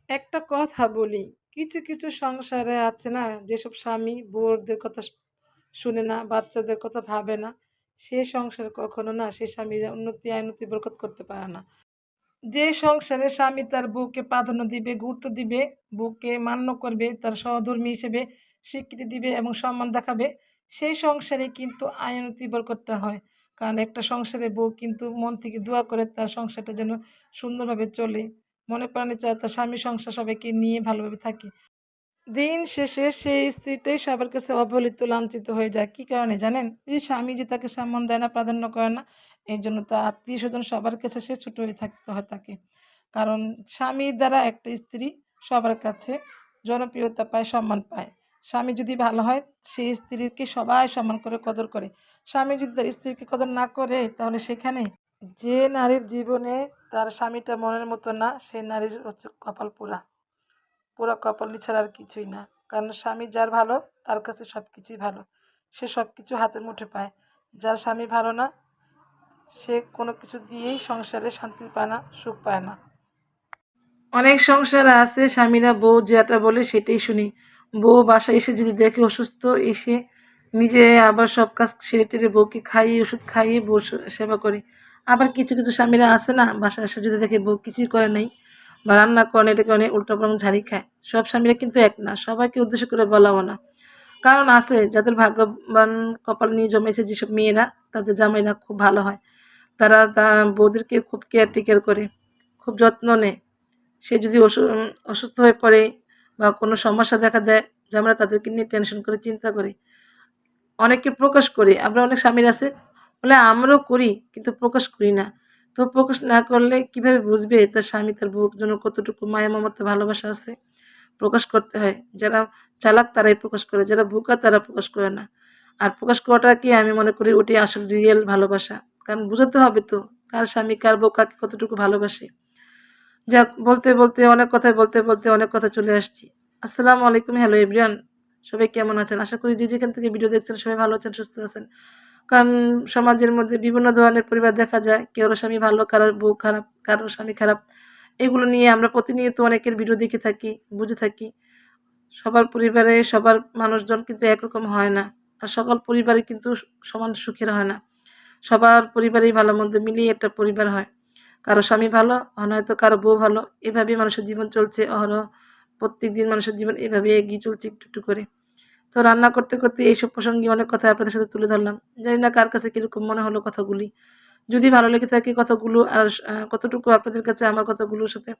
একটা কথা বলি, কিছু, কিছু সংসারে আছে না যেসব স্বামী বউদের কথা শুনে না, বাচ্চাদের কথা ভাবে না, সে সংসারে কখনো না সে স্বামীরা উন্নতি আইনতি বরকত করতে পারে না। যে সংসারে স্বামী তার বউকে প্রাধান্য দিবে, গুরুত্ব দিবে, বউকে মান্য করবে, তার সহধর্মী হিসেবে স্বীকৃতি দিবে এবং সম্মান দেখাবে, সেই সংসারে কিন্তু আইনতি বরকতটা হয়। কারণ একটা সংসারে বউ কিন্তু মন থেকে দোয়া করে তার সংসারটা যেন সুন্দরভাবে চলে। মনে প্রাণে চায় তার স্বামী সংসার সবাইকে নিয়ে ভালোভাবে থাকে। দিন শেষে সেই স্ত্রীটাই সবার কাছে অবহেলিত, লাঞ্ছিত হয়ে যায়। কি কারণে জানেন? এই যে স্বামী যে তাকে সম্মান দেয় না, প্রাধান্য করে না, এইজন্য তার আত্মীয়স্বজন সবার কাছে সে ছোট হয়ে থাকতে হয় তাকে। কারণ স্বামীর দ্বারা একটা স্ত্রী সবার কাছে জনপ্রিয়তা পায়, সম্মান পায়। স্বামী যদি ভালো হয়, সেই স্ত্রীকে সবাই সম্মান করে, কদর করে। স্বামী যদি তার স্ত্রীকে কদর না করে, তাহলে সেখানে যে নারীর জীবনে তার স্বামীটা মনের মতো না, সেই নারীর হচ্ছে কপাল পোড়া। পোড়া কপালি ছাড়া আর কিছুই না। কারণ স্বামী যার ভালো তার কাছে সব কিছুই ভালো। সে সব কিছু হাতের মুঠে পায়। যার স্বামী ভালো না সে কোনো কিছু দিয়েই সংসারে শান্তি পায় না, সুখ পায় না। অনেক সংসারে আছে স্বামীরা বউ যেটা বলে সেটাই শুনি। বউ বাসায় এসে যদি দেখে অসুস্থ, এসে নিজে আবার সব কাজ সেরে টেরে বউকে খাইয়ে ওষুধ খাইয়ে বউ সেবা করে। আবার কিছু, কিছু স্বামীরা আছে না বাসায় এসে যদি দেখে বউ কিছুই করে নাই বা রান্না করে না, এটা করে নাই, উল্টাপাল্টা ঝাড়ি খায়। সব স্বামীরা কিন্তু এক না। সবাইকে উদ্দেশ্য করে বলাও না। কারণ আছে যাদের ভাগ্যবান কপাল নিয়ে জমেছে যেসব মেয়েরা, তাদের জামাইরা খুব ভালো হয়। তারা বউদেরকে খুব কেয়ার করে, খুব যত্ন নেয়। সে যদি অসুস্থ হয়ে পড়ে বা কোনো সমস্যা দেখা দেয়, যে আমরা তাদেরকে নিয়ে টেনশন করে চিন্তা করি। অনেকে প্রকাশ করি, আবার অনেক স্বামীর আছে বলে আমরাও করি কিন্তু প্রকাশ করি না। তো প্রকাশ না করলে কিভাবে বুঝবে তার স্বামী তার বউর জন্য কতটুকু মায়া মমতা ভালোবাসা আছে? প্রকাশ করতে হয়। যারা চালাক তারাই প্রকাশ করে, যারা বোকা তারা প্রকাশ করে না। আর প্রকাশ করাটা কি আমি মনে করি ওটাই আসল রিয়েল ভালোবাসা। কারণ বুঝাতে হবে তো কার স্বামী কার বউ কাকে কতটুকু ভালোবাসে। যাক, বলতে, বলতে অনেক কথাই বলতে, বলতে অনেক কথা চলে আসছি। আসসালামু আলাইকুম, হ্যালো এভরিওয়ান। সবাই কেমন আছেন? আশা করি যে যেখান থেকে ভিডিও দেখছেন সবাই ভালো আছেন, সুস্থ আছেন। কারণ সমাজের মধ্যে বিভিন্ন ধরনের পরিবার দেখা যায়। কারো স্বামী ভালো, কারোর বউ খারাপ, কারোর স্বামী খারাপ। এগুলো নিয়ে আমরা প্রতিনিয়ত অনেকের ভিডিও দেখে থাকি, বুঝে থাকি। সবার পরিবারে সবার মানুষজন কিন্তু একরকম হয় না। আর সকল পরিবারে কিন্তু সমান সুখের হয় না। সবার পরিবারেই ভালো-মন্দ মিলিয়ে একটা পরিবার হয়। কারো স্বামী ভালো, নয়তো কারো বউ ভালো। এভাবেই মানুষের জীবন চলছে অহরহ। প্রত্যেকদিন মানুষের জীবন এভাবে এগিয়ে চলছে একটু, একটু করে। তো রান্না করতে, করতে এইসব প্রসঙ্গে অনেক কথা আপনাদের সাথে তুলে ধরলাম। জানি না কার কাছে কিরকম মনে হলো কথাগুলি। যদি ভালো লেগে থাকে কথাগুলো আর কতটুকু আপনাদের কাছে আমার কথাগুলোর সাথে